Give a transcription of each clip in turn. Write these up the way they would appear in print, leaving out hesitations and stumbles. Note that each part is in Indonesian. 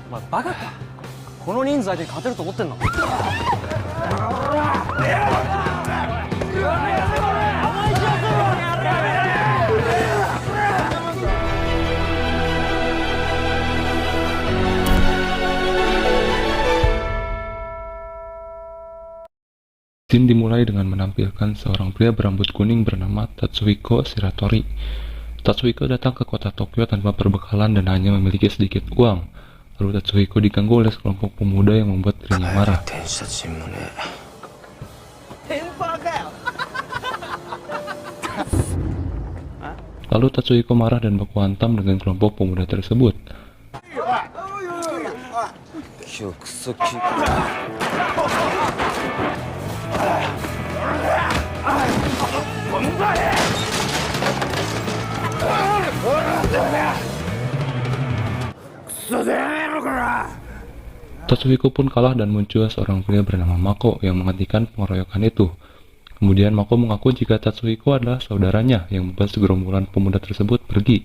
お前バカか。この人数相手に勝てると思ってんの？ Scene dimulai dengan menampilkan seorang pria berambut kuning bernama Tatsuhiko Shiratori. Tatsuhiko datang ke kota Tokyo tanpa perbekalan dan hanya memiliki sedikit uang. Lalu Tatsuhiko diganggu oleh sekelompok pemuda yang membuat dirinya marah. Lalu Tatsuhiko marah dan baku hantam dengan kelompok pemuda tersebut. Tatsuhiko pun kalah dan muncul seorang pria bernama Mako yang menghentikan pengeroyokan itu. Kemudian Mako mengaku jika Tatsuhiko adalah saudaranya yang membuat segerombolan pemuda tersebut pergi.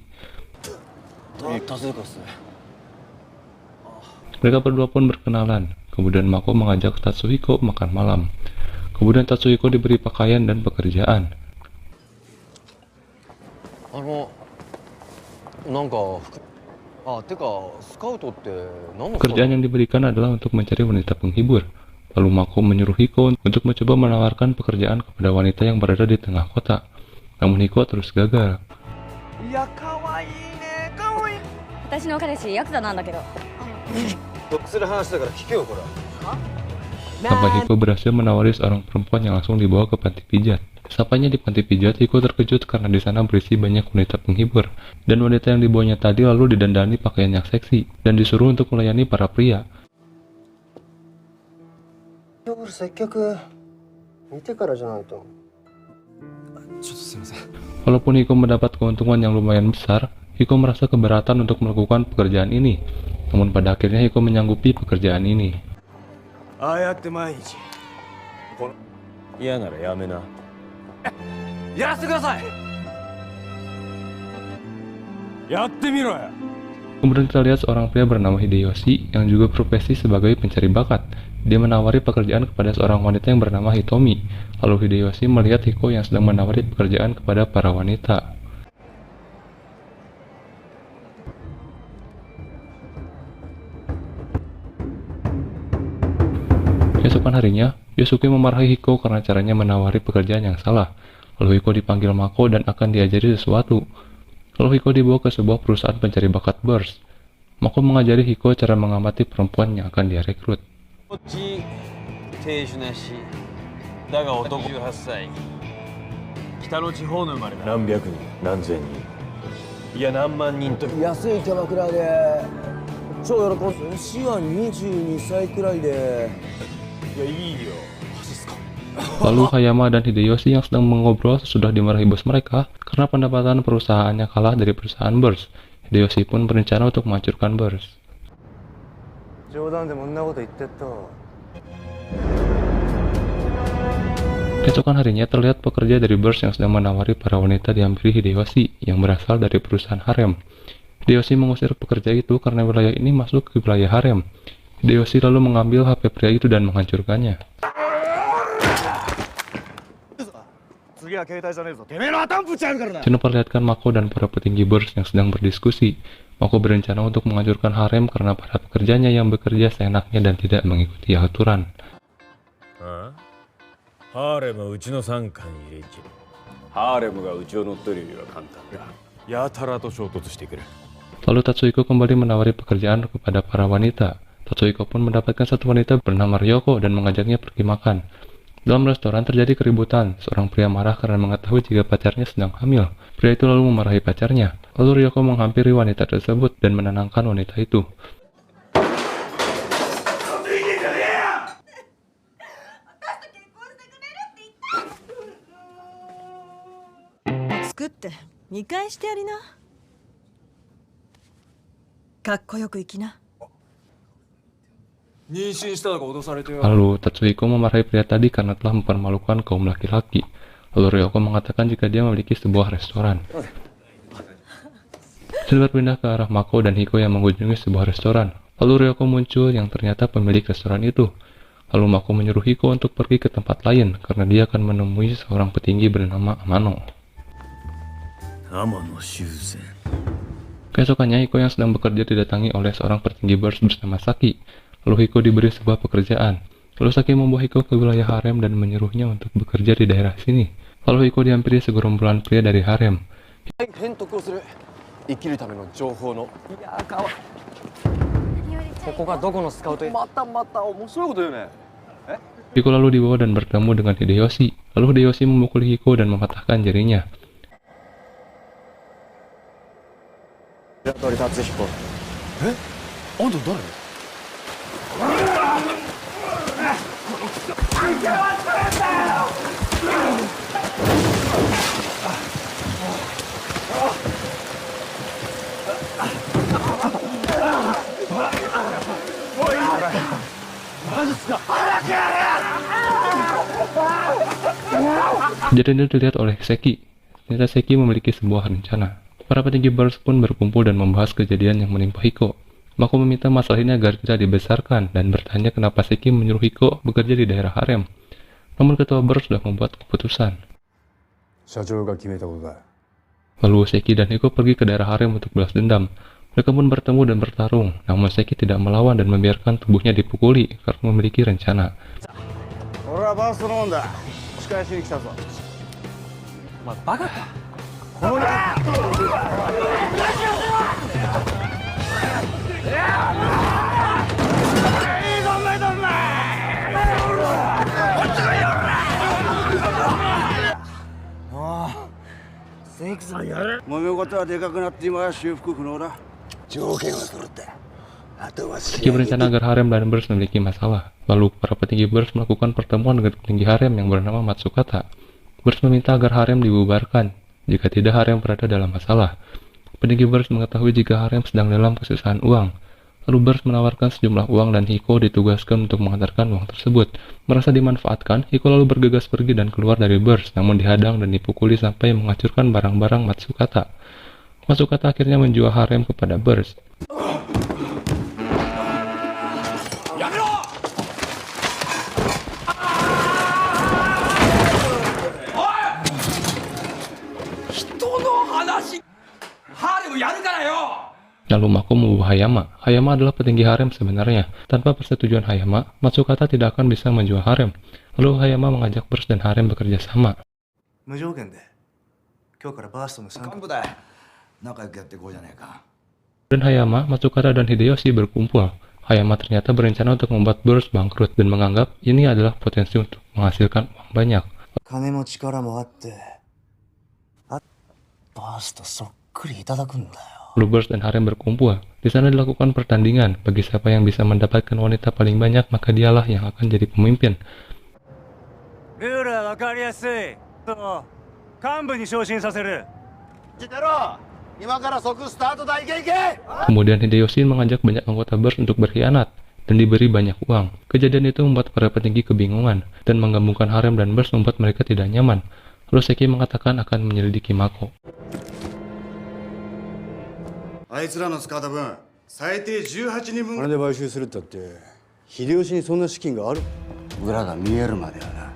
Mereka berdua pun berkenalan. Kemudian Mako mengajak Tatsuhiko makan malam. Kemudian Tatsuhiko diberi pakaian dan pekerjaan. Pekerjaan yang diberikan adalah untuk mencari wanita penghibur. Lalu Mako menyuruh Hiko untuk mencoba menawarkan pekerjaan kepada wanita yang berada di tengah kota. Namun Hiko terus gagal. Sampai Hiko berhasil menawari seorang perempuan yang langsung dibawa ke panti pijat. Sampainya di panti pijat, Hiko terkejut karena di sana berisi banyak wanita penghibur. Dan wanita yang dibawanya tadi lalu didandani pakaian yang seksi dan disuruh untuk melayani para pria. Walaupun Hiko mendapat keuntungan yang lumayan besar, Hiko merasa keberatan untuk melakukan pekerjaan ini. Namun pada akhirnya Hiko menyanggupi pekerjaan ini. Kemudian kita lihat seorang pria bernama Hideyoshi yang juga profesi sebagai pencari bakat. Dia menawari pekerjaan kepada seorang wanita yang bernama Hitomi. Lalu Hideyoshi melihat Hiko yang sedang menawari pekerjaan kepada para wanita. Keesokan harinya, Yosuke memarahi Hiko karena caranya menawari pekerjaan yang salah. Lalu Hiko dipanggil Mako dan akan diajari sesuatu. Lalu Hiko dibawa ke sebuah perusahaan pencari bakat burst. Mako mengajari Hiko cara mengamati perempuan yang akan dia rekrut. Lalu Hayama dan Hideyoshi yang sedang mengobrol sesudah dimarahi bos mereka karena pendapatan perusahaannya kalah dari perusahaan Burst. Hideyoshi pun berencana untuk menghancurkan Burst. Keesokan harinya terlihat pekerja dari Burst yang sedang menawari para wanita dihampiri Hideyoshi yang berasal dari perusahaan harem. Hideyoshi mengusir pekerja itu karena wilayah ini masuk ke wilayah harem. Hideyoshi lalu mengambil HP pria itu dan menghancurkannya. Sini perlihatkan Mako dan para petinggi Burst yang sedang berdiskusi. Mako berencana untuk menghancurkan harem karena para pekerjanya yang bekerja seenaknya dan tidak mengikuti aturan. Lalu Tatsuhiko kembali menawari pekerjaan kepada para wanita. Tatsuhiko pun mendapatkan satu wanita bernama Ryoko dan mengajaknya pergi makan. Dalam restoran terjadi keributan. Seorang pria marah karena mengetahui jika pacarnya sedang hamil. Pria itu lalu memarahi pacarnya. Lalu Ryoko menghampiri wanita tersebut dan menenangkan wanita itu. Lalu Tatsuhiko memarahi pria tadi karena telah mempermalukan kaum laki-laki. Lalu Ryoko mengatakan jika dia memiliki sebuah restoran. Sini berpindah ke arah Mako dan Hiko yang mengunjungi sebuah restoran. Lalu Ryoko muncul yang ternyata pemilik restoran itu. Lalu Mako menyuruh Hiko untuk pergi ke tempat lain karena dia akan menemui seorang petinggi bernama Amano. Keesokannya Hiko yang sedang bekerja didatangi oleh seorang petinggi bers bersama Saki. Lalu Hiko diberi sebuah pekerjaan. Lalu Saki membawa Hiko ke wilayah harem dan menyuruhnya untuk bekerja di daerah sini. Lalu Hiko dihampiri segerombolan pria dari harem. Hiko lalu dibawa dan bertemu dengan Hideyoshi. Lalu Hideyoshi memukul Hiko dan mematahkan jarinya. Kejadian itu dilihat oleh Seki. Ternyata Seki memiliki sebuah rencana. Para petinggi bers pun berkumpul dan membahas kejadian yang menimpa Hiko. Mako meminta masalah ini agar tidak dibesarkan dan bertanya kenapa Seki menyuruh Hiko bekerja di daerah harem. Namun ketua bers sudah membuat keputusan. Lalu Seki dan Hiko pergi ke daerah harem untuk balas dendam. Mereka pun bertemu dan bertarung, namun Seki tidak melawan dan membiarkan tubuhnya dipukuli karena memiliki rencana. Seki berencana agar harem dan bers memiliki masalah. Lalu para petinggi bers melakukan pertemuan dengan petinggi harem yang bernama Matsukata. Bers meminta agar harem dibubarkan jika tidak harem berada dalam masalah. Petinggi bers mengetahui jika harem sedang dalam kesusahan uang. Lalu bers menawarkan sejumlah uang dan Hiko ditugaskan untuk mengantarkan uang tersebut. Merasa dimanfaatkan, Hiko lalu bergegas pergi dan keluar dari bers, namun dihadang dan dipukuli sampai menghancurkan barang-barang Matsukata. Matsukata akhirnya menjual harem kepada bers. Lalu Mako membawa Hayama. Hayama adalah petinggi harem sebenarnya. Tanpa persetujuan Hayama, Matsukata tidak akan bisa menjual harem. Lalu Hayama mengajak bers dan harem bekerja sama. Dan Hayama, Matsukata, dan Hideyoshi berkumpul. Hayama ternyata berencana untuk membuat bers bangkrut dan menganggap ini adalah potensi untuk menghasilkan uang banyak. Lalu bers dan harem berkumpul. Di sana dilakukan pertandingan. Bagi siapa yang bisa mendapatkan wanita paling banyak, maka dialah yang akan jadi pemimpin. Kemudian Hideyoshi mengajak banyak anggota bers untuk berkhianat dan diberi banyak uang. Kejadian itu membuat para petinggi kebingungan dan menggabungkan harem dan bers membuat mereka tidak nyaman. Lalu Seki mengatakan akan menyelidiki Mako. あいつらの使った分、最低18人分。金で買収するったって、秀吉にそんな資金がある？裏が見えるまではな。